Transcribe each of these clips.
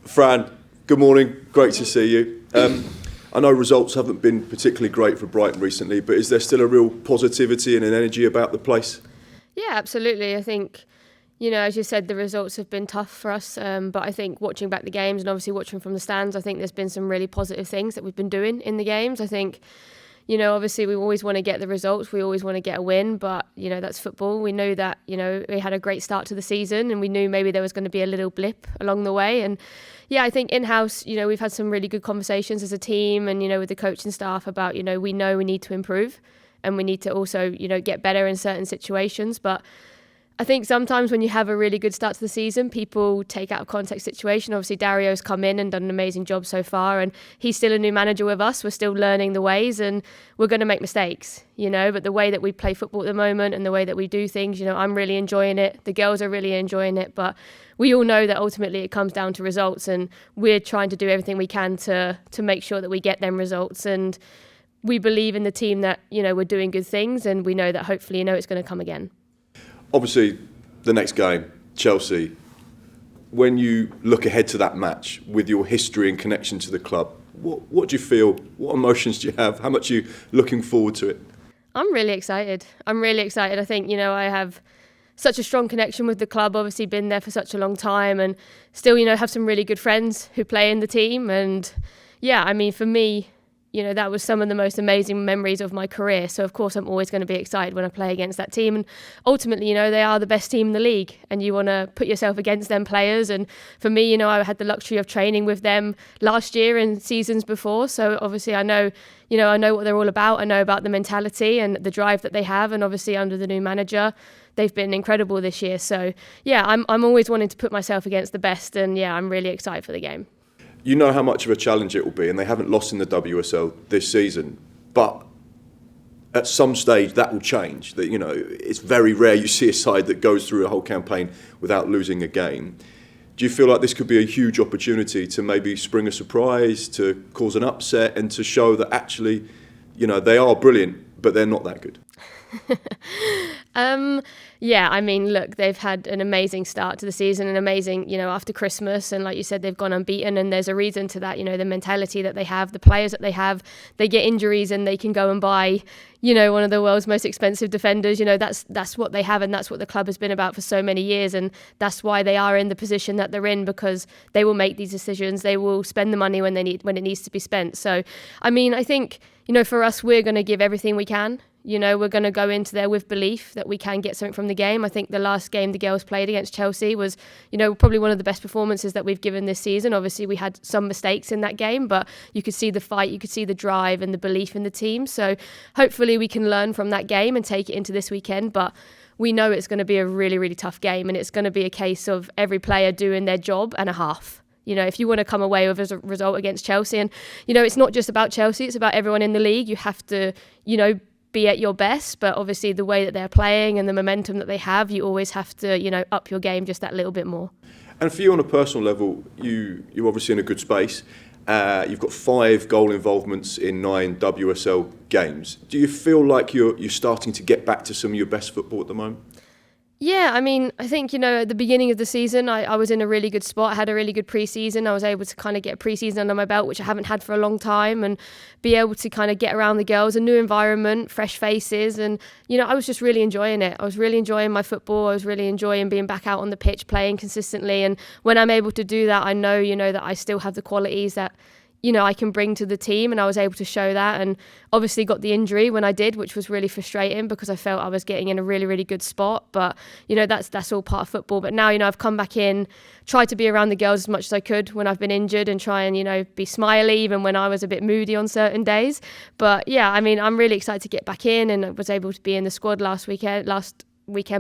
Fran, good morning. Great to see you. I know results haven't been particularly great for Brighton recently, but is there still a real positivity and an energy about the place? Yeah, absolutely. I think, as you said, the results have been tough for us. But I think watching back the games and obviously watching from the stands, I think there's been some really positive things that we've been doing in the games. I think, obviously we always want to get the results. We always want to get a win, but, that's football. We know that, we had a great start to the season and we knew maybe there was going to be a little blip along the way. And yeah, I think in-house, we've had some really good conversations as a team and, with the coaching staff about, we know we need to improve and we need to also, get better in certain situations. But I think sometimes when you have a really good start to the season, people take out of context situation. Obviously, Dario's come in and done an amazing job so far, and he's still a new manager with us. We're still learning the ways, and we're going to make mistakes, But the way that we play football at the moment and the way that we do things, I'm really enjoying it. The girls are really enjoying it, but we all know that ultimately it comes down to results, and we're trying to do everything we can to make sure that we get them results. And we believe in the team that, we're doing good things, and we know that hopefully, it's going to come again. Obviously, the next game, Chelsea, when you look ahead to that match with your history and connection to the club, what do you feel? What emotions do you have? How much are you looking forward to it? I'm really excited. I think, I have such a strong connection with the club, obviously been there for such a long time and still, have some really good friends who play in the team. And yeah, I mean, for me, that was some of the most amazing memories of my career. So, of course, I'm always going to be excited when I play against that team. And ultimately, they are the best team in the league and you want to put yourself against them players. And for me, I had the luxury of training with them last year and seasons before. So, obviously, I know what they're all about. I know about the mentality and the drive that they have. And obviously, under the new manager, they've been incredible this year. So, yeah, I'm always wanting to put myself against the best. And, yeah, I'm really excited for the game. You know how much of a challenge it will be, and they haven't lost in the WSL this season. But at some stage, that will change. That it's very rare you see a side that goes through a whole campaign without losing a game. Do you feel like this could be a huge opportunity to maybe spring a surprise, to cause an upset, and to show that actually, they are brilliant, but they're not that good? Yeah, I mean, look, they've had an amazing start to the season, an amazing, after Christmas. And like you said, they've gone unbeaten and there's a reason to that, the mentality that they have, the players that they have, they get injuries and they can go and buy, one of the world's most expensive defenders. That's what they have and that's what the club has been about for so many years. And that's why they are in the position that they're in, because they will make these decisions. They will spend the money when it needs to be spent. So, I mean, I think, for us, we're going to give everything we can. We're going to go into there with belief that we can get something from the game. I think the last game the girls played against Chelsea was, probably one of the best performances that we've given this season. Obviously, we had some mistakes in that game, but you could see the fight, you could see the drive and the belief in the team. So hopefully we can learn from that game and take it into this weekend. But we know it's going to be a really, really tough game, and it's going to be a case of every player doing their job and a half. If you want to come away with a result against Chelsea, and, it's not just about Chelsea, it's about everyone in the league. You have to, be at your best, but obviously the way that they're playing and the momentum that they have, you always have to, up your game just that little bit more. And for you on a personal level, you're obviously in a good space. You've got 5 goal involvements in 9 WSL games. Do you feel like you're starting to get back to some of your best football at the moment? Yeah, I mean, I think, at the beginning of the season, I was in a really good spot. I had a really good pre-season. I was able to kind of get a pre-season under my belt, which I haven't had for a long time, and be able to kind of get around the girls, a new environment, fresh faces. And, I was just really enjoying it. I was really enjoying my football. I was really enjoying being back out on the pitch, playing consistently. And when I'm able to do that, I know, that I still have the qualities that, I can bring to the team, and I was able to show that, and obviously got the injury when I did, which was really frustrating because I felt I was getting in a really, really good spot. But, that's all part of football. But now, I've come back in, tried to be around the girls as much as I could when I've been injured and try and, be smiley even when I was a bit moody on certain days. But yeah, I mean, I'm really excited to get back in, and I was able to be in the squad last weekend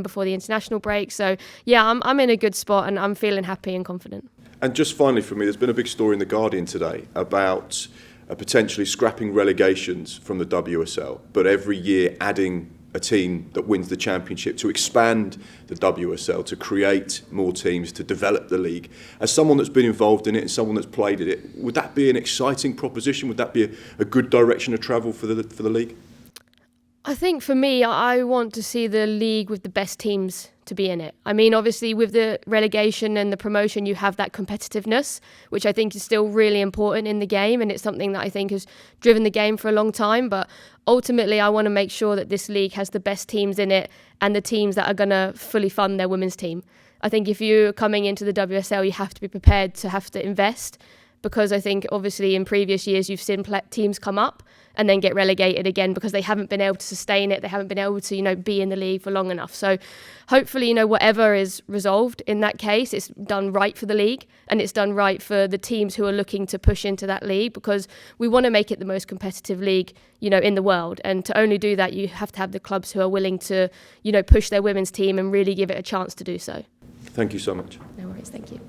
before the international break. So yeah, I'm in a good spot and I'm feeling happy and confident. And just finally for me, there's been a big story in The Guardian today about potentially scrapping relegations from the WSL, but every year adding a team that wins the championship to expand the WSL, to create more teams, to develop the league. As someone that's been involved in it and someone that's played in it, would that be an exciting proposition? Would that be a good direction of travel for the league? I think for me, I want to see the league with the best teams to be in it. I mean, obviously with the relegation and the promotion, you have that competitiveness, which I think is still really important in the game. And it's something that I think has driven the game for a long time. But ultimately, I want to make sure that this league has the best teams in it and the teams that are going to fully fund their women's team. I think if you're coming into the WSL, you have to be prepared to have to invest, because I think obviously in previous years, you've seen teams come up and then get relegated again because they haven't been able to sustain it. They haven't been able to, be in the league for long enough. So hopefully, whatever is resolved in that case, it's done right for the league and it's done right for the teams who are looking to push into that league, because we want to make it the most competitive league, in the world. And to only do that, you have to have the clubs who are willing to, push their women's team and really give it a chance to do so. Thank you so much. No worries, thank you.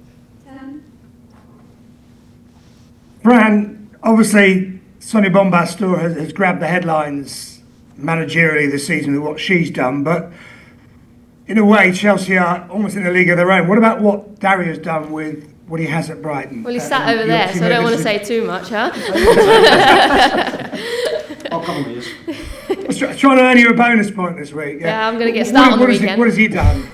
Fran, obviously, Sonia Bombastor has grabbed the headlines managerially this season with what she's done, but in a way, Chelsea are almost in a league of their own. What about what Dario's done with what he has at Brighton? Well, he's sat over there, so I don't want to say too much, huh? Oh, come on, yes. I was trying to earn you a bonus point this week. Yeah, I'm going to get started on the weekend. What has he done?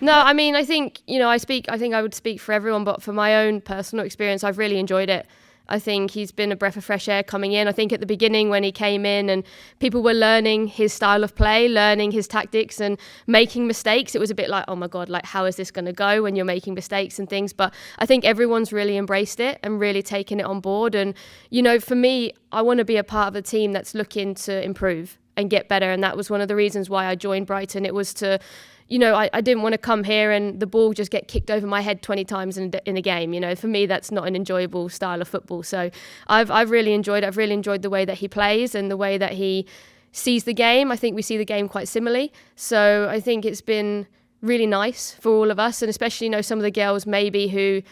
No, I mean, I think, I think I would speak for everyone, but for my own personal experience, I've really enjoyed it. I think he's been a breath of fresh air coming in. I think at the beginning when he came in and people were learning his style of play, learning his tactics and making mistakes, it was a bit like, oh my God, like how is this going to go when you're making mistakes and things? But I think everyone's really embraced it and really taken it on board. And, for me, I want to be a part of a team that's looking to improve and get better. And that was one of the reasons why I joined Brighton. It was to... I didn't want to come here and the ball just get kicked over my head 20 times in a game. For me, that's not an enjoyable style of football. So I've really enjoyed it. I've really enjoyed the way that he plays and the way that he sees the game. I think we see the game quite similarly. So I think it's been really nice for all of us, and especially, some of the girls maybe who,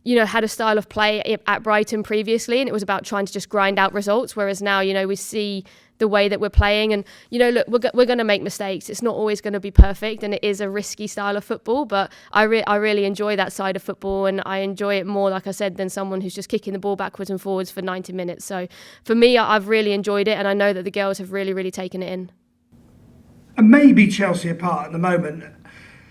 had a style of play at Brighton previously, and it was about trying to just grind out results. Whereas now, we see the way that we're playing, and look, we're going to make mistakes. It's not always going to be perfect, and it is a risky style of football. But I really enjoy that side of football, and I enjoy it more, like I said, than someone who's just kicking the ball backwards and forwards for 90 minutes. So for me, I've really enjoyed it, and I know that the girls have really, really taken it in. And maybe Chelsea apart at the moment.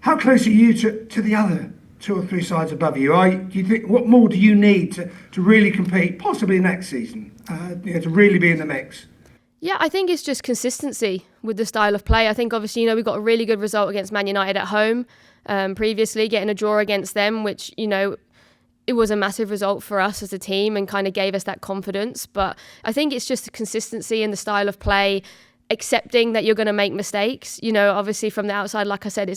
How close are you to the other 2 or 3 sides above you? Do you think, what more do you need to really compete, possibly next season, to really be in the mix? Yeah, I think it's just consistency with the style of play. I think obviously, we got a really good result against Man United at home previously, getting a draw against them, which, it was a massive result for us as a team and kind of gave us that confidence. But I think it's just the consistency in the style of play, accepting that you're going to make mistakes. Obviously from the outside, like I said,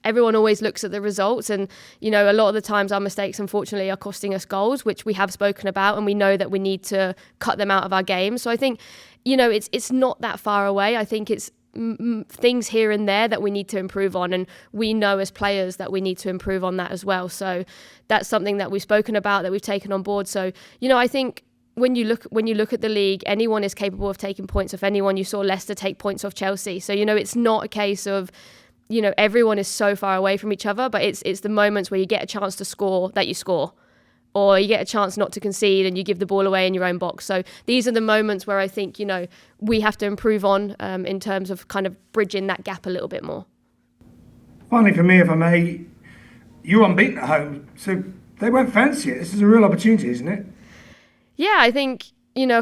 everyone always looks at the results, and a lot of the times our mistakes unfortunately are costing us goals, which we have spoken about, and we know that we need to cut them out of our game. So I think it's not that far away. I think it's things here and there that we need to improve on, and we know as players that we need to improve on that as well. So that's something that we've spoken about, that we've taken on board. So I think when you look at the league, anyone is capable of taking points off anyone. You saw Leicester take points off Chelsea. So it's not a case of everyone is so far away from each other, but it's the moments where you get a chance to score that you score, or you get a chance not to concede and you give the ball away in your own box. So these are the moments where I think, we have to improve on in terms of kind of bridging that gap a little bit more. Finally, for me, if I may, you're unbeaten at home, so they won't fancy it. This is a real opportunity, isn't it? Yeah, I think,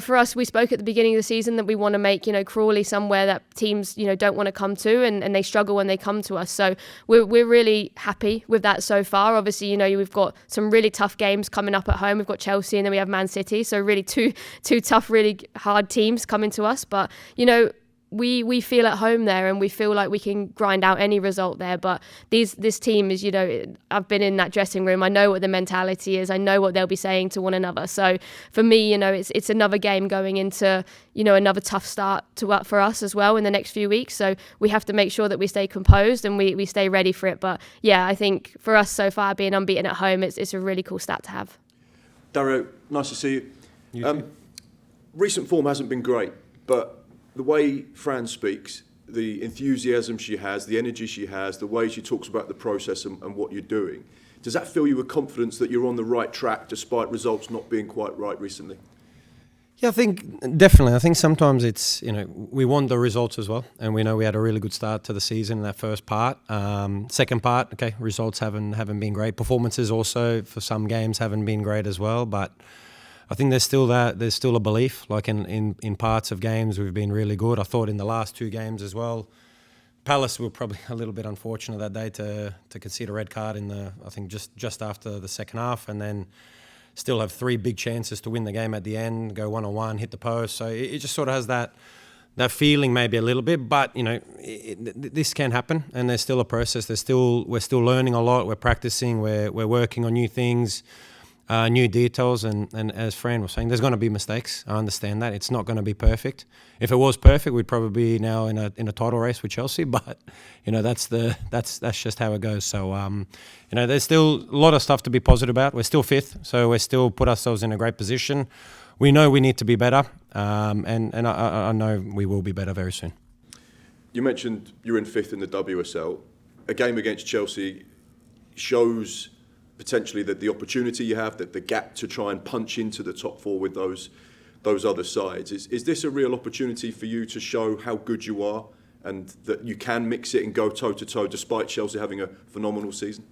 for us, we spoke at the beginning of the season that we want to make, Crawley somewhere that teams, don't want to come to, and they struggle when they come to us. So we're really happy with that so far. Obviously, we've got some really tough games coming up at home. We've got Chelsea and then we have Man City. So really two tough, really hard teams coming to us. But, we feel at home there, and we feel like we can grind out any result there. But this team is, I've been in that dressing room. I know what the mentality is. I know what they'll be saying to one another. So for me, it's another game going into, another tough start for us as well in the next few weeks. So we have to make sure that we stay composed and we stay ready for it. But yeah, I think for us so far, being unbeaten at home, it's a really cool stat to have. Dario, nice to see you. You too. Recent form hasn't been great, but the way Fran speaks, the enthusiasm she has, the energy she has, the way she talks about the process and what you're doing, does that fill you with confidence that you're on the right track despite results not being quite right recently? Yeah, I think definitely. I think sometimes it's, we want the results as well, and we know we had a really good start to the season in that first part. Second part, okay, results haven't been great. Performances also for some games haven't been great as well, but I think there's still a belief. Like in parts of games we've been really good. I thought in the last 2 games as well, Palace were probably a little bit unfortunate that day to concede a red card I think just after the second half, and then still have 3 big chances to win the game at the end, go 1-on-1, hit the post. So it just sort of has that feeling maybe a little bit, but this can happen, and there's still a process. We're still learning a lot. We're practicing. We're working on new things, new details, and as Fran was saying, there's going to be mistakes. I understand that it's not going to be perfect. If it was perfect, we'd probably be now in a title race with Chelsea. But that's just how it goes. So there's still a lot of stuff to be positive about. We're still 5th, so we're still put ourselves in a great position. We know we need to be better, and I know we will be better very soon. You mentioned you're in 5th in the WSL. A game against Chelsea shows potentially that the opportunity you have, that the gap to try and punch into the top 4 with those other sides. Is this a real opportunity for you to show how good you are and that you can mix it and go toe-to-toe despite Chelsea having a phenomenal season?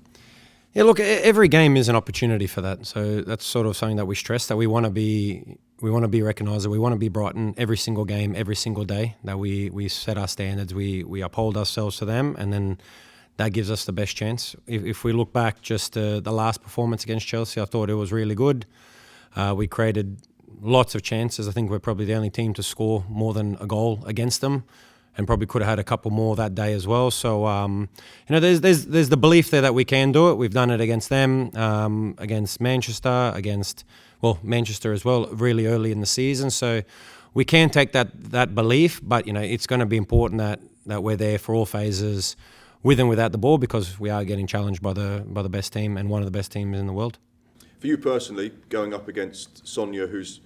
Yeah, look, every game is an opportunity for that. So that's sort of something that we stress, that we want to be recognised, that we want to be Brighton every single game, every single day, that we set our standards, we uphold ourselves to them, and then that gives us the best chance. If we look back just the last performance against Chelsea, I thought it was really good. We created lots of chances. I think we're probably the only team to score more than a goal against them, and probably could have had a couple more that day as well. So, there's the belief there that we can do it. We've done it against them, against Manchester, Manchester as well, really early in the season. So we can take that belief, but, it's going to be important that we're there for all phases, with and without the ball, because we are getting challenged by the best team and one of the best teams in the world. For you personally, going up against Sonia, who's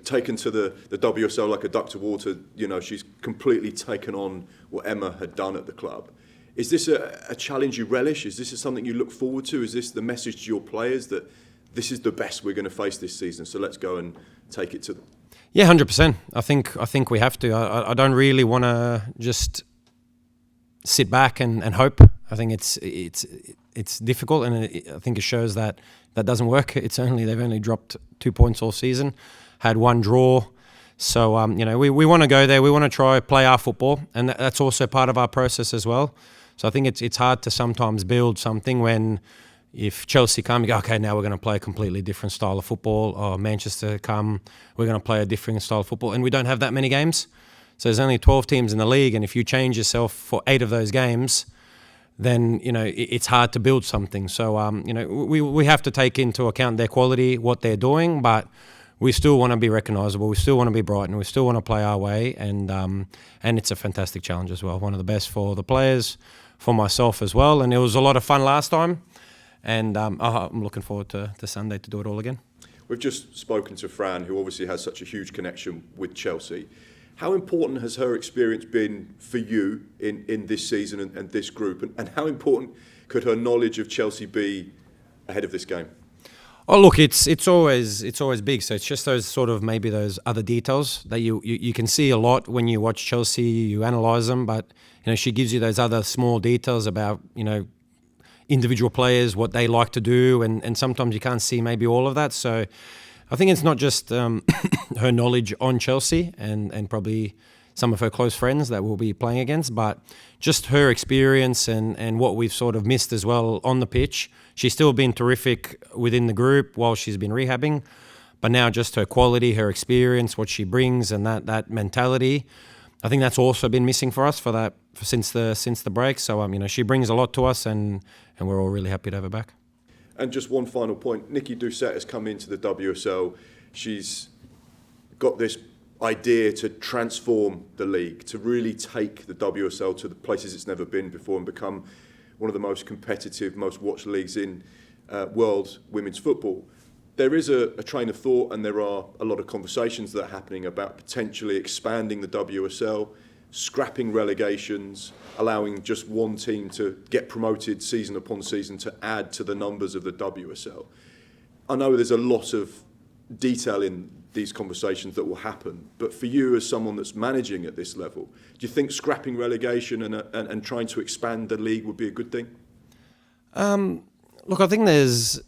taken to the WSL like a duck to water, she's completely taken on what Emma had done at the club. Is this a challenge you relish? Is this something you look forward to? Is this the message to your players that this is the best we're going to face this season, so let's go and take it to them? Yeah, 100%. I think we have to. I don't really want to just sit back and hope. I think it's difficult, and I think it shows that doesn't work. They've only dropped 2 points all season, had 1 draw. So we want to go there. We want to try play our football, and that's also part of our process as well. So I think it's hard to sometimes build something when, if Chelsea come, you go, okay, now we're going to play a completely different style of football, or Manchester come, we're going to play a different style of football, and we don't have that many games. So there's only 12 teams in the league, and if you change yourself for 8 of those games, then it's hard to build something. So we have to take into account their quality, what they're doing, but we still want to be recognisable. We still want to be Brighton. We still want to play our way, and it's a fantastic challenge as well. One of the best for the players, for myself as well, and it was a lot of fun last time, and I'm looking forward to Sunday to do it all again. We've just spoken to Fran, who obviously has such a huge connection with Chelsea. How important has her experience been for you in this season and this group? And how important could her knowledge of Chelsea be ahead of this game? Oh, look, it's always big. So it's just those sort of maybe those other details that you can see a lot when you watch Chelsea. You analyse them, but she gives you those other small details about individual players, what they like to do, and sometimes you can't see maybe all of that. So I think it's not just her knowledge on Chelsea and probably some of her close friends that we'll be playing against, but just her experience and what we've sort of missed as well on the pitch. She's still been terrific within the group while she's been rehabbing, but now just her quality, her experience, what she brings, and that mentality, I think that's also been missing for us since the break. So she brings a lot to us, and we're all really happy to have her back. And just one final point, Nikki Doucette has come into the WSL. She's got this idea to transform the league, to really take the WSL to the places it's never been before and become one of the most competitive, most watched leagues in world women's football. There is a train of thought, and there are a lot of conversations that are happening about potentially expanding the WSL, scrapping relegations, allowing just one team to get promoted season upon season to add to the numbers of the WSL. I know there's a lot of detail in these conversations that will happen. But for you, as someone that's managing at this level, do you think scrapping relegation and trying to expand the league would be a good thing? Look, I think there's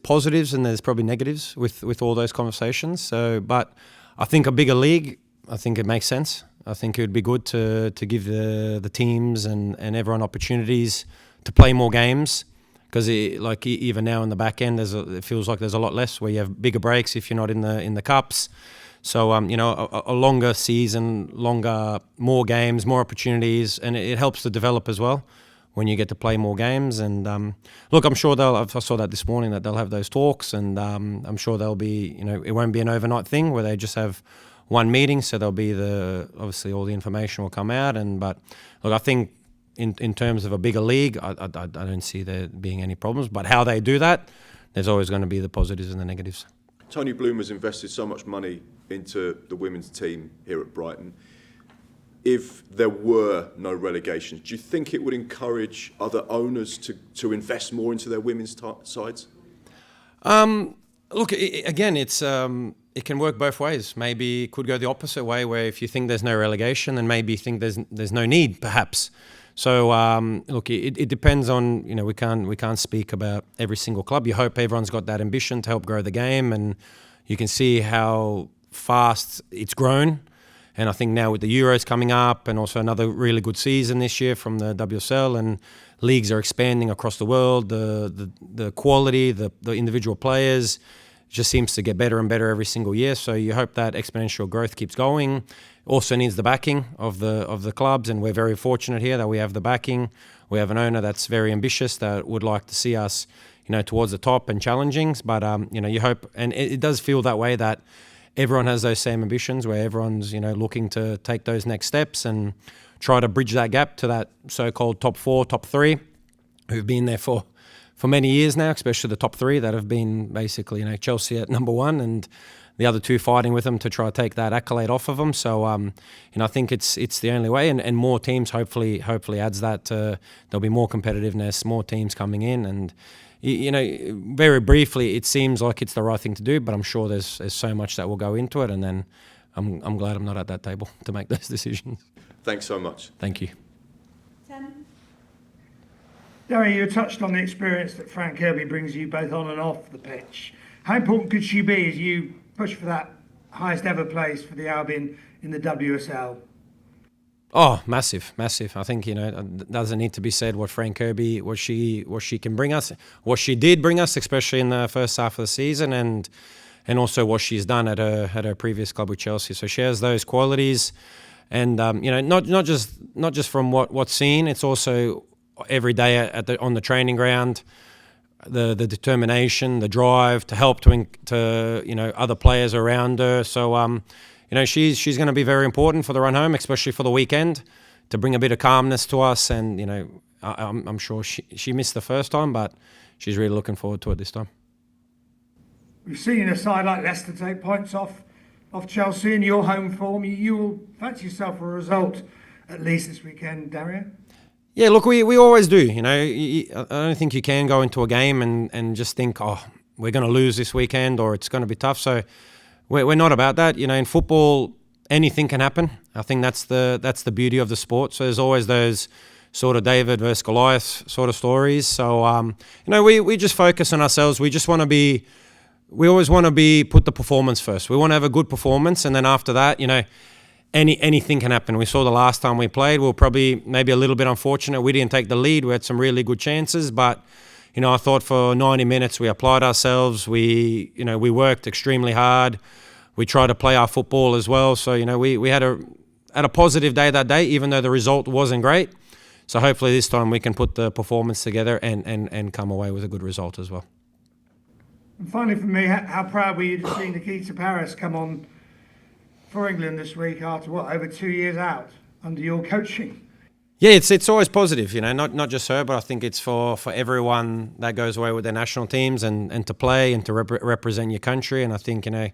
positives and there's probably negatives with all those conversations. So, but I think a bigger league, I think it makes sense. I think it would be good to give the teams and everyone opportunities to play more games, because like even now in the back end, it feels like there's a lot less where you have bigger breaks if you're not in the cups. So you know, a longer season, more games, more opportunities, and it helps to develop as well when you get to play more games. And look, I'm sure I saw that this morning, that they'll have those talks, and I'm sure they'll be, you know, it won't be an overnight thing where they just have one meeting. So there'll be obviously all the information will come out. But look, I think in terms of a bigger league, I don't see there being any problems. But how they do that, there's always going to be the positives and the negatives. Tony Bloom has invested so much money into the women's team here at Brighton. If there were no relegations, do you think it would encourage other owners to invest more into their women's sides? Look, again, it can work both ways. Maybe it could go the opposite way, where if you think there's no relegation, then maybe you think there's no need, perhaps. So look, it depends on, you know, we can't speak about every single club. You hope everyone's got that ambition to help grow the game, and you can see how fast it's grown. And I think now with the Euros coming up, and also another really good season this year from the WSL, and leagues are expanding across the world, the quality, the individual players just seems to get better and better every single year. So you hope that exponential growth keeps going. Also needs the backing of the clubs, and we're very fortunate here that we have the backing. We have an owner that's very ambitious, that would like to see us, you know, towards the top and challenging. But you know, you hope, and it does feel that way, that everyone has those same ambitions, where everyone's, you know, looking to take those next steps and try to bridge that gap to that so-called top 4, top 3, who've been there for many years now, especially the top 3 that have been basically, you know, Chelsea at number 1 and the other 2 fighting with them to try to take that accolade off of them. So, you know, I think it's the only way, and more teams hopefully adds that. There'll be more competitiveness, more teams coming in, and you know, very briefly, it seems like it's the right thing to do, but I'm sure there's so much that will go into it, and then I'm glad I'm not at that table to make those decisions. Thanks so much. Thank you. Dario, you touched on the experience that Fran Kirby brings you both on and off the pitch. How important could she be as you push for that highest ever place for the Albion in the WSL? Oh, massive. I think, you know, it doesn't need to be said what Fran Kirby, what she can bring us, what she did bring us, especially in the first half of the season, and also what she's done at her previous club with Chelsea. So she has those qualities, and you know, not just from what's seen, it's also every day on the training ground, the determination, the drive to help to you know, other players around her. So you know, she's going to be very important for the run home, especially for the weekend, to bring a bit of calmness to us. And you know, I'm sure she missed the first time, but she's really looking forward to it this time. We've seen a side like Leicester take points off Chelsea in your home form. You will fancy yourself a result at least this weekend, Dario? Yeah, look, we always do. You know, I don't think you can go into a game and just think, oh, we're going to lose this weekend or it's going to be tough. So we're not about that. You know, in football, anything can happen. I think that's the beauty of the sport. So there's always those sort of David versus Goliath sort of stories. So you know, we just focus on ourselves. We just want to be. We always want to put the performance first. We want to have a good performance, and then after that, you know, anything can happen. We saw the last time we played, we were probably maybe a little bit unfortunate. We didn't take the lead. We had some really good chances, but you know, I thought for 90 minutes we applied ourselves. We worked extremely hard. We tried to play our football as well. So you know, we had a positive day that day, even though the result wasn't great. So hopefully this time we can put the performance together and come away with a good result as well. And finally, for me, how proud were you to see Nikita Paris come on for England this week after over 2 years out under your coaching? Yeah, it's always positive, you know, not just her, but I think it's for everyone that goes away with their national teams and to play and to represent your country. And I think, you know,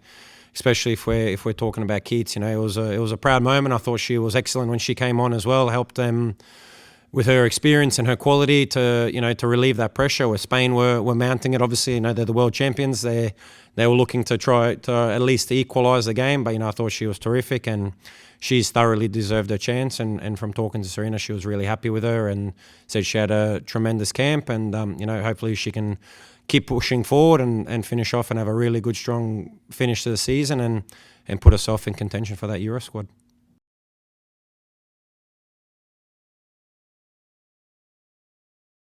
especially if we're talking about Keats, you know, it was a proud moment. I thought she was excellent when she came on as well, helped them with her experience and her quality to relieve that pressure. Where Spain were mounting it. Obviously, they're the world champions. They were looking to try to at least equalise the game. But I thought she was terrific, and she's thoroughly deserved her chance. And from talking to Serena, she was really happy with her and said she had a tremendous camp. And hopefully she can keep pushing forward and finish off and have a really good, strong finish to the season and put herself in contention for that Euro squad.